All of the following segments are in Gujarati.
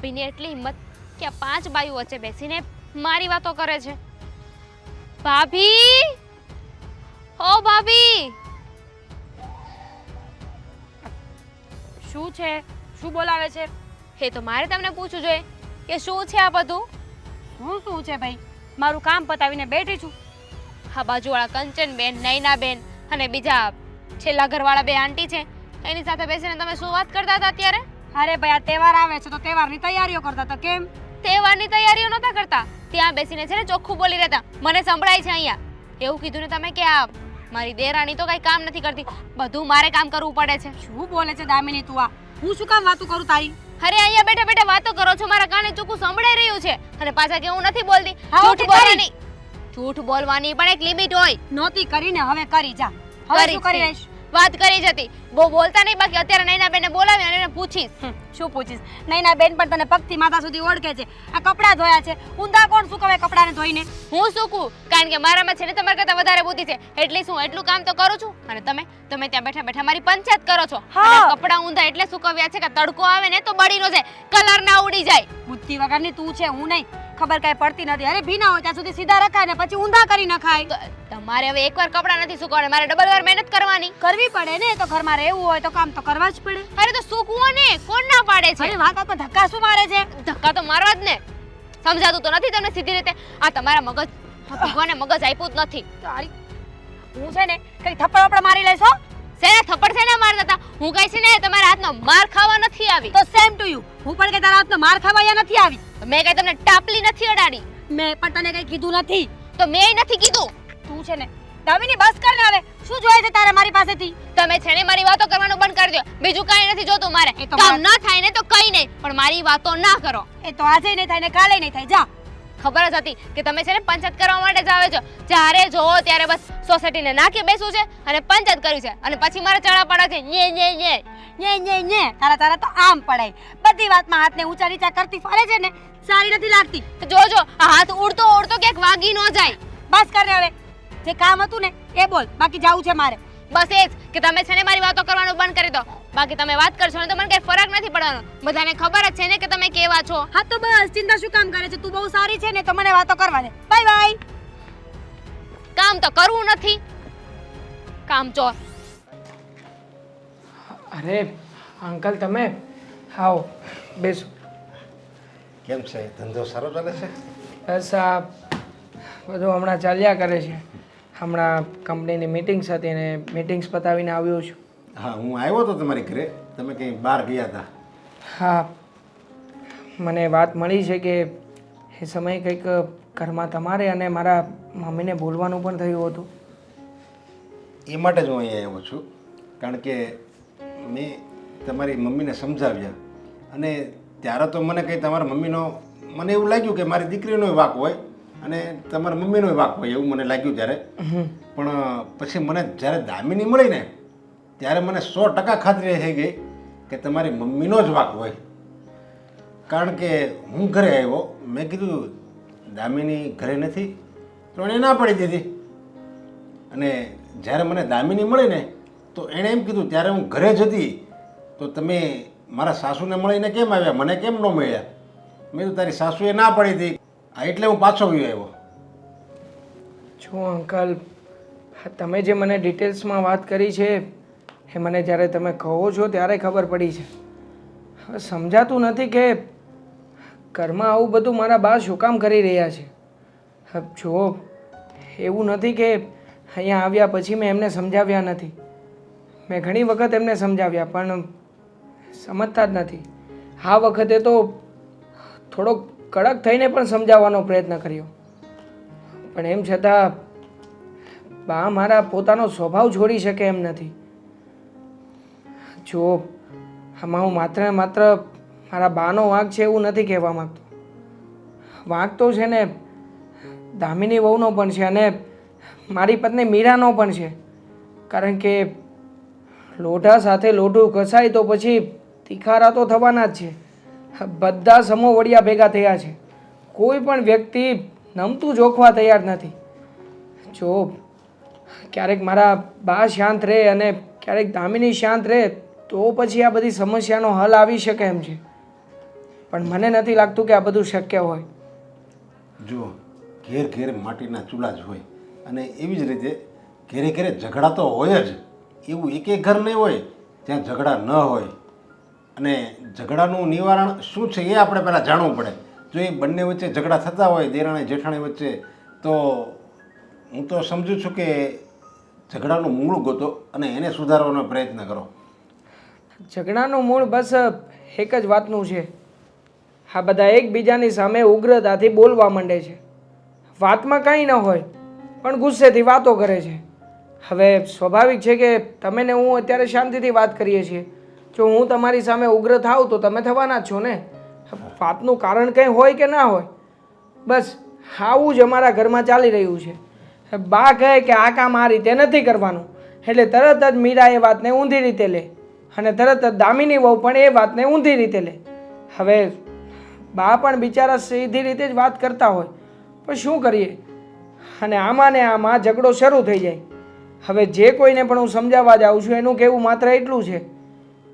ભાભીની એટલી હિંમત કે આ 5 બાયું વચ્ચે બેસીને મારી વાતો કરે છે. ભાભી, ઓ ભાભી, શું છે? શું બોલાવે છે? એ તો મારે તમને પૂછવું જોઈએ કે શું છે આ બધું? શું છે ભાઈ? મારું કામ પતાવીને બેઠી છું. આ બાજુવાળા કંચનબેન, નૈનાબેન અને બીજા છેલ્લા ઘરવાળા બે આંટી છે, એની સાથે બેસીને તમે શું વાત કરતા હતા અત્યારે? અરે ભાઈ, આ તહેવાર આવે છે તો તહેવારની તૈયારીઓ કરતા હતા. કેમ? તહેવારની તૈયારીઓ નહોતા કરતા, ત્યાં બેસીને છે ને ચોખ્ખું બોલી રહેતા. મને સંભળાય છે અહીંયા. એવું કીધું ને તમે કે આ મારી દેરાણી તો કઈ કામ નથી કરતી, બધું મારે કામ કરવું પડે છે. શું બોલે છે દામિની તું? આ હું શું કામ વાતું કરું તારી? અરે અહીંયા બેઠા બેઠા વાતો કરો છો, મારા કાને ચોખ્ખું સંભળાઈ રહ્યું છે. અને પાછા કે હું નથી બોલતી. હા, જૂઠ ઓકે, બોલવાની, જૂઠ બોલવાની પણ એક લિમિટ હોય. નહોતી કરીને હવે કરી જા. હવે શું કરી રહીશ? વાત કરી જતી, બહુ બોલતા નહીં. બાકી અત્યારે નૈનાબેનને બોલાવી અને એને પૂછીશ. શું પૂછીશ? નૈના બેન પણ તને પગથી માથા સુધી ઓળખે છે. આ કપડાં ધોયા છે, ઊંધા કોણ સુકવે કપડાને ધોઈને? હું સૂકું, કારણ કે મારામાં છે ને તમારા કરતાં વધારે બુદ્ધિ છે, એટલે શું એટલું કામ તો કરું છું. અને તમે ત્યાં બેઠા બેઠા મારી પંચાયત કરો છો. હા. અને કપડાં ઊંધા એટલે સુકવ્યા છે કે તડકો આવે ને તો બળી ન જાય, કલર ના ઉડી જાય. બુદ્ધિ વગરની તું છે, હું નહીં. ખબર કાંઈ પડતી નથી. અરે ભીના હોય ત્યાં સુધી સીધા રખાય ને પછી ઊંધા કરી નખાય. તમારે હવે એકવાર કપડાં નથી સુકવાના, મારે ડબલ વાર મહેનત કરવાની. કરવી પડે ને, તો ઘરમાં રહેવું હોય તો કામ તો કરવા જ પડે. અરે તો સૂકવો ને, કોણ ના પાડે છે? અરે વાત પર ધક્કા શું મારે છે? ધક્કા તો મારવા જ ને. સમજાતું તો નથી તમને સીધી રીતે. આ તમારા મગજ, ભગવાને મગજ આપ્યું જ નથી. તારી હું છે ને કઈ થપ્પડ વપ્પડ મારી લઈશ હો. સેના થપ્પડ સેના મારતા હતા? હું કઈ છે ને તમારા હાથનો માર ખાવા નથી આવી. તો સેમ ટુ યુ. હું પણ કઈ તારા હાથનો માર ખાવા અહીંયા નથી આવી. મેં કઈ તમને ટાપલી નથી અડાડી. મેં પણ તને કઈ કીધું નથી. તો મેં નથી કીધું. તું છે ને દામિની બસ કર ને હવે. શું જોઈએ છે તારે મારી પાસેથી? તમે છે ને મારી વાતો કરવાનું બંધ કરી દો. બીજું કાંઈ નથી જોતું મારે. એ તો કામ ન થાય ને તો કઈ નહીં, પણ મારી વાતો ના કરો. એ તો આજે નહીં થાય ને કાલે નહીં થાય. જા. ખબર જ હતી કે તમે છે ને પંચાયત કરવા માટે જ આવે છો. જ્યારે જોવો ત્યારે બસ સોસાયટીને નાકે બેસવું છે અને પંચાયત કરવી છે, અને પછી મારે ચડા પડે છે ñe ñe ñe ñe ñe ñe. તારા તો આમ પડાય. બધી વાતમાં હાથને ઊંચા નીચા કરતી ફરે છે ને, સારી નથી લાગતી. તો જોજો આ હાથ ઉડતો ઉડતો ક્યાંક વાગી ન જાય. બસ કર ને હવે. જે કામ હતું ને એ બોલ, બાકી જાવું છે મારે. બસ એ જ કે તમે છે ને મારી વાતો કરવાનું બંધ કરી દો. બાકી તમે વાત કરશો ને તો મને કઈ ફરક નથી પડવાનો. બધાને ખબર જ છે ને કે તમે કેવા છો. હા તો બસ ચિંતા શું કામ કરે છે? તું બહુ સારી છે ને તો મને વાતો કરવા દે. Bye bye. કામ તો કરવું નથી, કામ ચોર. અરે અંકલ, તમે આવો, બેસો. કેમ છે? ધંધો સારો ચાલે છે? બસ આ બધું હમણાં ચાલ્યા કરે છે. હમણાં કંપનીની મિટિંગ્સ હતી ને મિટિંગ્સ પતાવીને આવ્યો છું. હા, હું આવ્યો હતો તમારી ઘરે. તમે કંઈ બહાર ગયા હતા? હા, મને વાત મળી છે કે એ સમયે કંઈક ઘરમાં તમારે અને મારા મમ્મીને બોલવાનું પણ થયું હતું. એ માટે જ હું અહીંયા આવ્યો છું. કારણ કે મેં તમારી મમ્મીને સમજાવ્યા, અને ત્યારે તો મને કંઈ તમારા મમ્મીનો મને એવું લાગ્યું કે મારી દીકરીનો વાંક હોય અને તમારા મમ્મીનો વાંક હોય એવું મને લાગ્યું ત્યારે. પણ પછી મને જ્યારે દામિની મળી ને ત્યારે મને 100% ખાતરી થઈ ગઈ કે તમારી મમ્મીનો જ વાંક હોય. કારણ કે હું ઘરે આવ્યો, મેં કીધું દામિની ઘરે નથી, તો એણે ના પાડી દીધી. અને જ્યારે મને દામિની મળી ને તો એણે એમ કીધું ત્યારે હું ઘરે જ હતી, તો તમે મારા સાસુને મળીને કેમ આવ્યા, મને કેમ ન મળ્યા? મેં કીધું તારી સાસુએ ના પાડી હતી, એટલે હું પાછો આવ્યો. જો અંકલ, તમે જે મને ડિટેલ્સમાં વાત કરી છે એ મને જ્યારે તમે કહો છો ત્યારે ખબર પડી છે. હવે સમજાતું નથી કે ઘરમાં આવું બધું મારા બા શું કામ કરી રહ્યા છે. હવે જો એવું નથી કે અહીંયા આવ્યા પછી મેં એમને સમજાવ્યા નથી. મેં ઘણી વખત એમને સમજાવ્યા પણ સમજતા જ નથી. આ વખતે તો થોડોક કડક થઈને પણ સમજાવવાનો પ્રયત્ન કર્યો, પણ એમ છતાં બા મારા પોતાનો સ્વભાવ છોડી શકે એમ નથી. જો આમાં હું માત્ર ને માત્ર મારા બાનો વાંક છે એવું નથી કહેવા માગતો. વાંક તો છે ને દામિની વહુનો પણ છે અને મારી પત્ની મીરાનો પણ છે. કારણ કે લોઢા સાથે લોઢું ઘસાય તો પછી તિખારા તો થવાના જ છે. બધા સમોવડિયા ભેગા થયા છે. કોઈ પણ વ્યક્તિ નમતું જોખવા તૈયાર નથી. જો ક્યારેક મારા બા શાંત રહે અને ક્યારેક દામિની શાંત રહે તો પછી આ બધી સમસ્યાનો હલ આવી શકે એમ છે. પણ મને નથી લાગતું કે આ બધું શક્ય હોય. જુઓ, ઘેર ઘેર માટીના ચૂલા જ હોય અને એવી જ રીતે ઘેરે ઘેરે ઝઘડા તો હોય જ. એવું એક ઘર નહીં હોય જ્યાં ઝઘડા ન હોય. અને ઝઘડાનું નિવારણ શું છે એ આપણે પહેલાં જાણવું પડે. જો એ બંને વચ્ચે ઝઘડા થતા હોય દેરાણી જેઠાણી વચ્ચે, તો હું તો સમજુ છું કે ઝઘડાનું મૂળ ગોતો અને એને સુધારવાનો પ્રયત્ન કરો. ઝઘડાનું મૂળ બસ એક જ વાતનું છે. આ બધા એકબીજાની સામે ઉગ્રતાથી બોલવા માંડે છે. વાતમાં કંઈ ન હોય પણ ગુસ્સેથી વાતો કરે છે. હવે સ્વાભાવિક છે કે તમે ને હું અત્યારે શાંતિથી વાત કરીએ છીએ. જો હું તમારી સામે ઉગ્ર થાવ તો તમે થવાના જ છો ને. વાતનું કારણ કંઈ હોય કે ના હોય, બસ આવું જ અમારા ઘરમાં ચાલી રહ્યું છે. બા કહે કે આ કામ આ રીતે નથી કરવાનું એટલે તરત જ મીરા એ વાતને ઊંધી રીતે લે અને તરત જ દામિની વહુ પણ એ વાતને ઊંધી રીતે લે. હવે બા પણ બિચારા સીધી રીતે જ વાત કરતા હોય પણ શું કરીએ, અને આમાં ને આમાં ઝઘડો શરૂ થઈ જાય. હવે જે કોઈને પણ હું સમજાવવા જાઉં છું એનું કહેવું માત્ર એટલું છે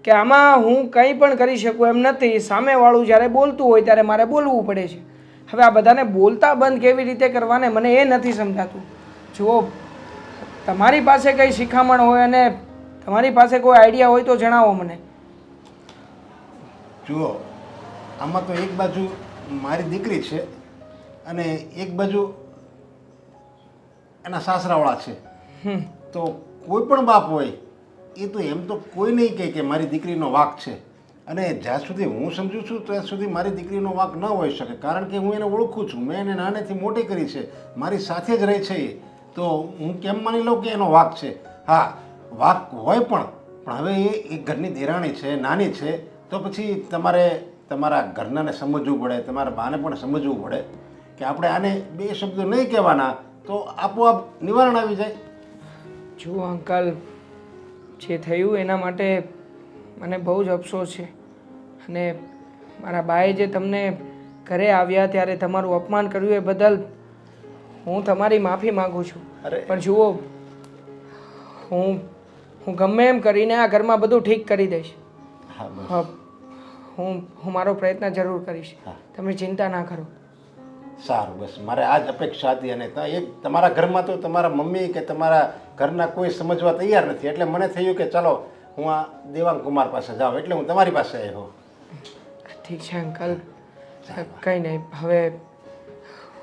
કે આમાં હું કંઈ પણ કરી શકું એમ નથી. સામેવાળું જ્યારે બોલતું હોય ત્યારે મારે બોલવું પડે છે. હવે આ બધાને બોલતા બંધ કેવી રીતે કરવાને મને એ નથી સમજાતું. જુઓ, તમારી પાસે કંઈ શિખામણ હોય અને તમારી પાસે કોઈ આઈડિયા હોય તો જણાવો મને. જુઓ, આમાં તો એક બાજુ મારી દીકરી છે અને એક બાજુ એના સાસરાવાળા છે. તો કોઈ પણ બાપ હોય એ તો એમ તો કોઈ નહીં કહે કે મારી દીકરીનો વાંક છે. અને જ્યાં સુધી હું સમજુ છું ત્યાં સુધી મારી દીકરીનો વાંક ન હોઈ શકે, કારણ કે હું એને ઓળખું છું. મેં એને નાનેથી મોટી કરી છે, મારી સાથે જ રહે છે એ. તો હું કેમ માની લઉં કે એનો વાંક છે? હા, વાંક હોય પણ હવે એ ઘરની દેરાણી છે, નાની છે, તો પછી તમારે તમારા ઘરનાને સમજવું પડે, તમારા બાને પણ સમજવું પડે કે આપણે આને બે શબ્દો નહીં કહેવાના તો આપોઆપ નિવારણ આવી જાય. જુઓ અંકલ, જે થયું એના માટે મને બહુ જ અફસોસ છે. અને મારા બાએ જે તમને ઘરે આવ્યા ત્યારે તમારું અપમાન કર્યું એ બદલ હું તમારી માફી માગું છું. પણ જુઓ, હું ગમે એમ કરીને આ ઘરમાં બધું ઠીક કરી દઈશ. હા, હું મારો પ્રયત્ન જરૂર કરીશ. તમે ચિંતા ના કરો. સારું, બસ મારે આ જ અપેક્ષા હતી. અને એક તમારા ઘરમાં તો તમારા મમ્મી કે તમારા ઘરના કોઈ સમજવા તૈયાર નથી, એટલે મને થયું કે ચાલો હું આ દેવાંગ કુમાર પાસે જાઉં, એટલે હું તમારી પાસે આવ્યો. ઠીક છે અંકલ, કંઈ નહીં. હવે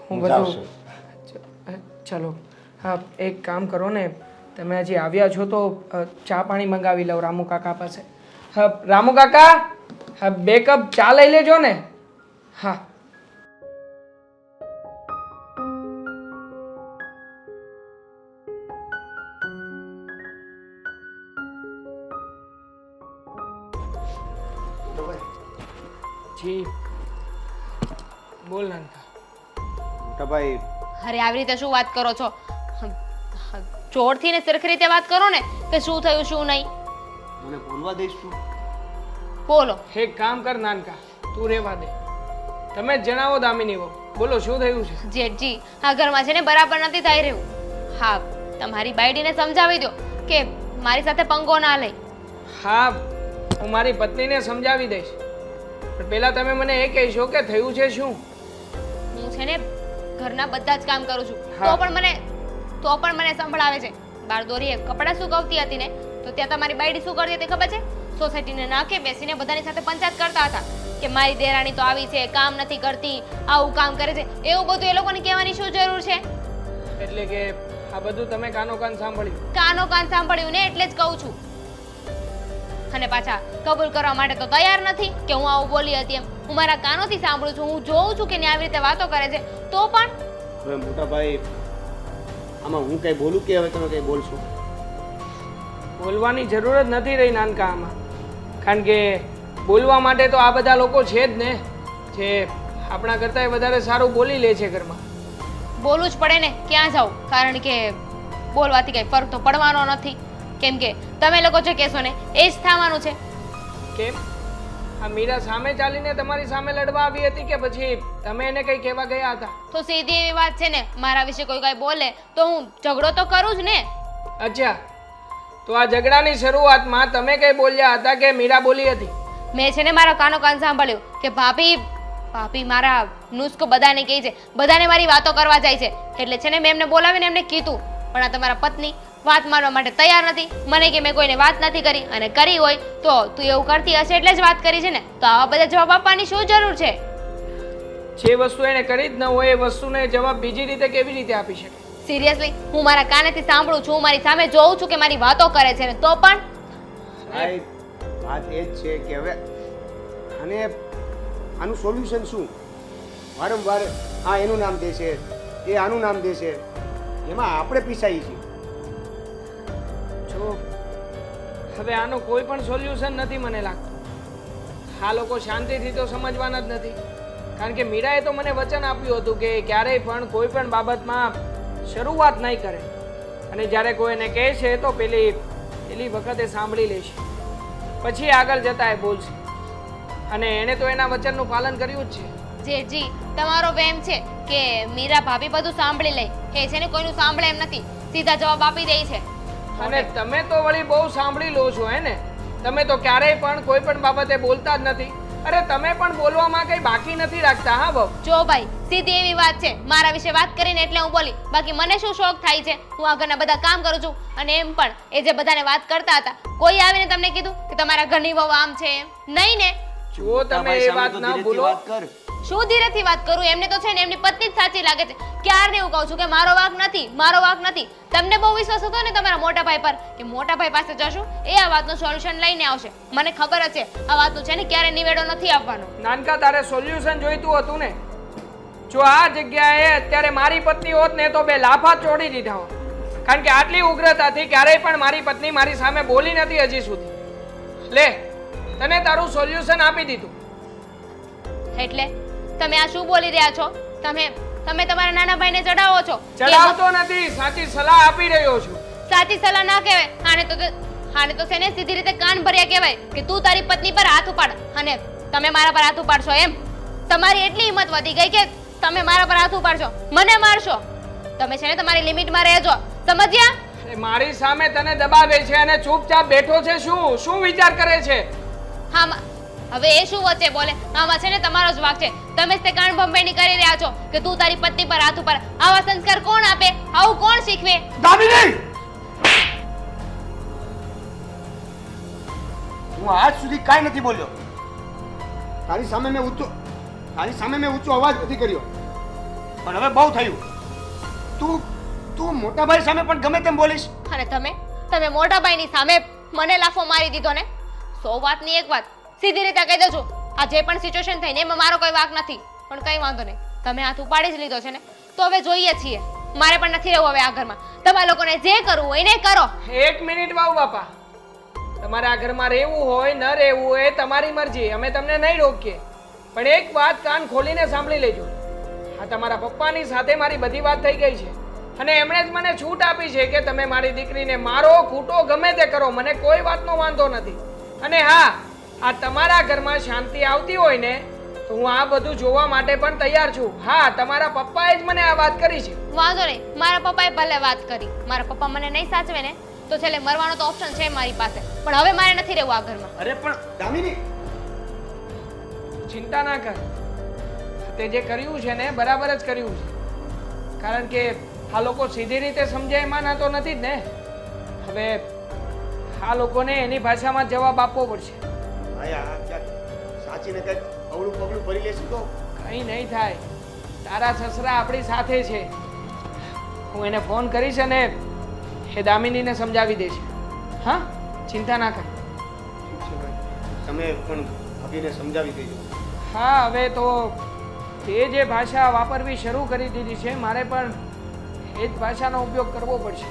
હું જાઉં બધું છું. ચલો. હા, એક કામ કરો ને, તમે હજી આવ્યા છો તો ચા પાણી મંગાવી લઉં રામુ કાકા પાસે. હા રામુ કાકા, હા 2 કપ ચા લઈ લેજો ને. હા. જી બોલ નાનકા. મોટા ભાઈ, અરે આવી રીતે શું વાત કરો છો? જોરથી ને સરખી રીતે વાત કરો ને કે શું થયું શું નહીં. મને બોલવા દઈશ તું? બોલો. એક કામ કર નાનકા, તું રહેવા દે. તમે જ જણાવો દામિની વહુ, બોલો શું થયું છે? જેઠજી, આ ઘરમાં છે ને બરાબર નથી થઈ રહ્યું. હા, તમારી બાયડીને સમજાવી દો કે મારી સાથે પંગો ના લે. હા, હું મારી પત્નીને સમજાવી દઈશ, પણ પહેલા તમે મને એ કહેશો કે થયું છે શું? હું છે ને ઘરના બધા જ કામ કરું છું, હા. તો પણ મને સંભળાવે છે. બાર દોરીએ કપડાં સુકવતી હતી ને તો ત્યાં તમારી બાયડી શું કરતી હતી ખબર છે? સોસાયટીને નાકે બેસીને બધાની સાથે પંચાયત કરતા હતા કે મારી દેરાણી તો આવી છે, કામ નથી કરતી, આવું કામ કરે છે. એવું બધું એ લોકોને કહેવાની શું જરૂર છે? એટલે કે આ બધું તમે કાનો કાન સાંભળ્યું? કાનો કાન સાંભળ્યું ને એટલે જ કહું છું. અને પાછા કબૂલ કરવા માટે તો તૈયાર નથી કે હું આવું બોલી હતી એમ. હું મારા કાનોથી સાંભળું છું, હું જોઉં છું કે આવી રીતે વાતો કરે છે, તો પણ હવે મોટા ભાઈ, આમાં હું કઈ બોલું કે હવે તમે કઈ બોલશો? બોલવાની જરૂર જ નથી રહી નાનકા આમાં, કારણ કે બોલવા માટે તો આ બધા લોકો છે જ ને, જે આપણા કરતાં વધારે સારું બોલી લે છે ઘરમાં. બોલવું જ પડે ને, ક્યાં જાઉં? કારણ કે બોલવાથી કઈ ફરક તો પડવાનો નથી, કેમ કે તમે લોકો જે કહેશો ને એ જ થવાનું છે. કેમ? આ મીરા સામે ચાલીને તમારી સામે લડવા આવી હતી કે પછી તમે એને કંઈ કહેવા ગયા હતા? તો સીધી એવી વાત છે ને, મારા વિશે કોઈ કઈ બોલે તો હું ઝઘડો તો કરું જ ને. અચ્છા, તો આ ઝઘડાની શરૂઆતમાં તમે કંઈ બોલ્યા હતા કે મીરા બોલી હતી? મેં છે ને મારા કાનો કાન સાંભળ્યું કે ભાભી ભાભી મારા નુસ્ખો બધાને કહે છે, બધાને મારી વાતો કરવા જાય છે, એટલે છે ને મેં એમને બોલાવીને એમને કીધું. પણ આ તમારા પત્ની વાત માનવા માટે તૈયાર નથી. મને કે મેં કોઈને વાત નથી કરી, અને કરી હોય તો તું એવું કરતી હશે એટલે જ વાત કરી છે ને. તો આવા બધા જવાબ આપવાની શું જરૂર છે? જે વસ્તુ એને કરી જ ન હોય એ વસ્તુને જવાબ બીજી રીતે કેવી રીતે આપી શકે? સિરિયસલી હું મારા કાનેથી સાંભળું છું, મારી સામે જોઉં છું કે મારી વાતો કરે છે ને તો પણ ભાઈ વાત એ જ છે કે હવે આનું સોલ્યુશન શું? વારંવાર આ એનું નામ દેશે, એ આનું નામ દેશે, એમાં આપણે પીસાઈ છીએ. જો હવે આનું કોઈ પણ સોલ્યુશન નથી મને લાગતું. આ લોકો શાંતિથી તો સમજવાના જ નથી. કારણ કે મીરાએ તો મને વચન આપ્યું હતું કે ક્યારેય પણ કોઈ પણ બાબતમાં શરૂઆત નહીં કરે, અને જ્યારે કોઈને કહે છે તો પેલી વખતે સાંભળી લેશે, પછી આગળ જતા એ બોલશે. અને એણે તો એના વચનનું પાલન કર્યું જ છે. જેજી તમારો વહેમ છે કે મીરા ભાભી બધું સાંભળી લે, એ છે ને કોઈનું સાંભળે એમ નથી, સીધા જવાબ આપી દે છે. અને તમે તો વળી બહુ સાંભળી લો છો હે ને? તમે તો ક્યારેય પણ કોઈ પણ બાબતે બોલતા જ નથી. અરે તમે પણ બોલવામાં કઈ બાકી નથી રાખતા. હા બહુ જો ભાઈ, સીધી એવી વાત છે, મારા વિશે વાત કરીને એટલે હું બોલી, બાકી મને શું શોખ થાય છે? હું આ ઘરના બધા કામ કરું છું. અને એમ પણ એ જે બધાને વાત કરતા હતા, કોઈ આવીને તમને કીધું કે તમારા ઘરની વહુ આમ છે એમ? નહીં ને. જો તમે એ વાત ના ભૂલો. શું ધીરેથી વાત કરું? એમને તો છે ને એમની પત્ની જ સાચી લાગે છે. ક્યારને એવું કહું છું કે મારો વાંક નથી, મારો વાંક નથી. તમને બહુ વિશ્વાસ હતો ને તમારા મોટા ભાઈ પર કે મોટા ભાઈ પાસે જશું, એ આ વાતનું સોલ્યુશન લઈને આવશે. મને ખબર જ છે આ વાતનું છે ને ક્યારે નિવેડો નથી આપવાનો. નાનકા, તારે સોલ્યુશન જોઈતું હતું ને? જો આ જગ્યાએ અત્યારે મારી પત્ની હોત ને તો બે લાફા ચોડી દીધા હોત. કારણ કે આટલી ઉગ્રતાથી ક્યારેય પણ મારી પત્ની મારી સામે બોલી નથી હજી સુધી. લે, તને તારું સોલ્યુશન આપી દીધું. એટલે તમે આ શું બોલી રહ્યા છો? તમે તમારા નાના ભાઈને ચડાવો છો. ચડાવતો નથી, સાચી સલાહ આપી રહ્યો છું. સાચી સલાહ ના કહેવાય. આને તો છે ને સીધી રીતે કાન ભર્યા કહેવાય કે તું તારી પત્ની પર હાથ ઉપાડ અને તમે મારા પર હાથ ઉપાડશો એમ? તમારી એટલી હિંમત વધી ગઈ કે તમે મારા પર હાથ ઉપાડશો, મને મારશો. તમે છે ને તમારી લિમિટમાં રહેજો, સમજ્યા? મારી સામે તને દબાવે છે અને ચૂપચાપ બેઠો છે. શું વિચાર કરે છે? હા, હવે એ શું વચ્ચે બોલે? આમાં છે ને તમારો જ વાંક છે. તમે જ તે કાન ભંભેણી કરી રહ્યા છો કે તું તારી પત્ની પર હાથ ઉપાડ. આવા સંસ્કાર કોણ આપે? આવું કોણ શીખવે? દામિની, હું આજ સુધી કાંઈ નથી બોલ્યો. તારી સામે મેં ઊંચો અવાજ નથી કર્યો, પણ હવે બહુ થયું. તું મોટા ભાઈ સામે પણ ગમે તેમ બોલીશ. અને તમે મોટા ભાઈની સામે મને લાફો મારી દીધો ને? 100 વાતની એક વાત સીધી રીતે કહી દઉં છું. આ જે પણ સિચ્યુએશન થઈ ને એમાં મારો કોઈ વાંક નથી, પણ કંઈ વાંધો નહીં. તમે હાથ ઉપાડી જ લીધો છે ને, તો હવે જોઈએ છીએ. મારે પણ નથી રહેવું હવે આ ઘરમાં. તમારા લોકોને જે કરવું હોય ને કરો. એક મિનિટ વાવ બાપા, તમારે આ ઘરમાં રહેવું હોય ન રહેવું હોય તમારી મરજી, અમે તમને નહીં રોકીએ. પણ એક વાત કાન ખોલીને સાંભળી લેજો. આ તમારા પપ્પાની સાથે મારી બધી વાત થઈ ગઈ છે, અને એમણે જ મને છૂટ આપી છે કે તમે મારી દીકરીને મારો, કૂટો, ગમે તે કરો, મને કોઈ વાતનો વાંધો નથી. અને હા, આ તમારા ઘરમાં શાંતિ આવતી હોય ને તો હું આ બધું જોવા માટે પણ તૈયાર છું. હા, તમારા પપ્પાએ જ મને આ વાત કરી છે. વાંધો નહીં, મારા પપ્પાએ ભલે વાત કરી. મારા પપ્પા મને નહીં સાચવે ને તો છેલ્લે મરવાનો તો ઓપ્શન છે મારી પાસે, પણ હવે મારે નથી રહેવું આ ઘરમાં. અરે પણ દામિની, ચિંતા ના કર. તે જે કર્યું છે ને બરાબર જ કર્યું છે. કારણ કે આ લોકો સીધી રીતે સમજે એમાં તો નથી જ ને. હવે આ લોકોને એની ભાષામાં જવાબ આપવો પડશે. ભાઈ આ ક્યાં સાચીને કંઈક અવળું પગલું ભરી લેશું તો કંઈ નહીં થાય. તારા સસરા આપણી સાથે છે. હું એને ફોન કરીશ અને એ દામિનીને સમજાવી દેશે. હા, ચિંતા ના કર. ઠીક છે ભાઈ, તમે પણ ભાભીને સમજાવી દેજો. હા, હવે તો તે જે ભાષા વાપરવી શરૂ કરી દીધી છે, મારે પણ એ જ ભાષાનો ઉપયોગ કરવો પડશે.